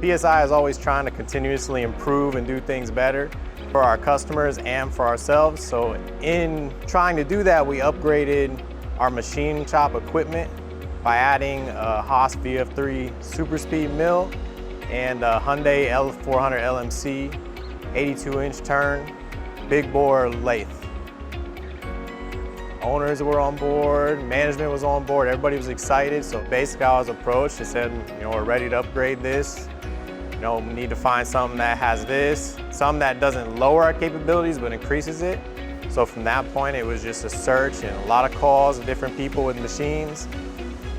PSI is always trying to continuously improve and do things better for our customers and for ourselves. So in trying to do that, we upgraded our machine shop equipment by adding a Haas VF3 SuperSpeed mill and a Hyundai L400 LMC 82-inch turn big bore lathe. Owners were on board, management was on board, everybody was excited. So basically I was approached and said, we're ready to upgrade this. We need to find something that has this, something that doesn't lower our capabilities but increases it. So from that point it was just a search and a lot of calls of different people with machines.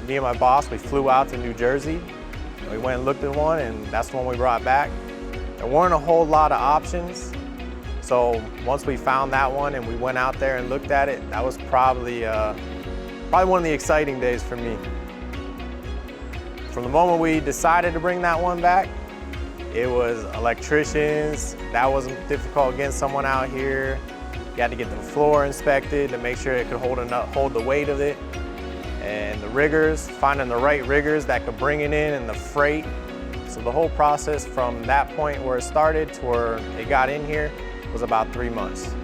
Me and my boss, we flew out to New Jersey. We went and looked at one, and that's the one we brought back. There weren't a whole lot of options. So once we found that one and we went out there and looked at it, that was probably one of the exciting days for me. From the moment we decided to bring that one back, it was electricians. That wasn't difficult getting someone out here. You had to get the floor inspected to make sure it could hold the weight of it. And the riggers, finding the right riggers that could bring it in and the freight. So the whole process from that point where it started to where it got in here was about 3 months.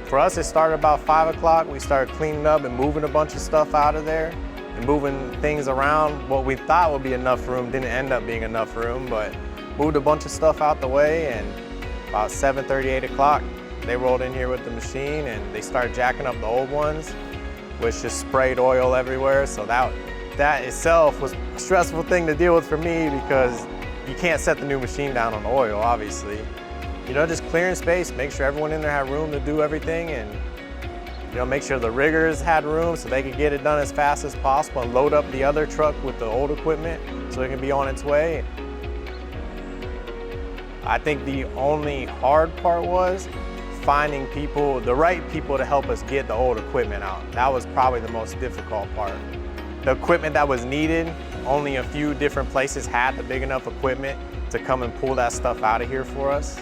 For us, it started about 5 o'clock. We started cleaning up and moving a bunch of stuff out of there and moving things around. What we thought would be enough room didn't end up being enough room, but moved a bunch of stuff out the way, and about 7:30, 8 o'clock, they rolled in here with the machine and they started jacking up the old ones, which just sprayed oil everywhere. So that itself was a stressful thing to deal with for me because you can't set the new machine down on oil, obviously. Just clearing space, make sure everyone in there had room to do everything, and make sure the riggers had room so they could get it done as fast as possible and load up the other truck with the old equipment so it can be on its way. I think the only hard part was finding the right people to help us get the old equipment out. That was probably the most difficult part. The equipment that was needed, only a few different places had the big enough equipment to come and pull that stuff out of here for us.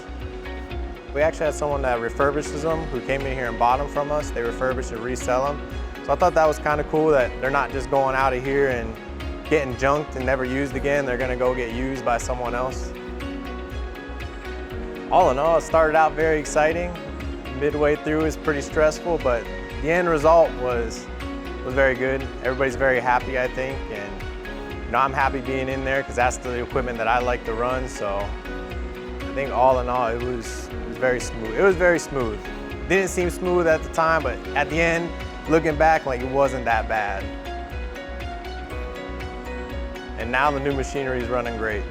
We actually had someone that refurbishes them who came in here and bought them from us. They refurbish and resell them. So I thought that was kind of cool that they're not just going out of here and getting junked and never used again. They're gonna go get used by someone else. All in all, it started out very exciting. Midway through is pretty stressful, but the end result was very good. Everybody's very happy, I think, and I'm happy being in there because that's the equipment that I like to run. So I think all in all, it was very smooth. It was very smooth. Didn't seem smooth at the time, but at the end, looking back, like, it wasn't that bad. And now the new machinery is running great.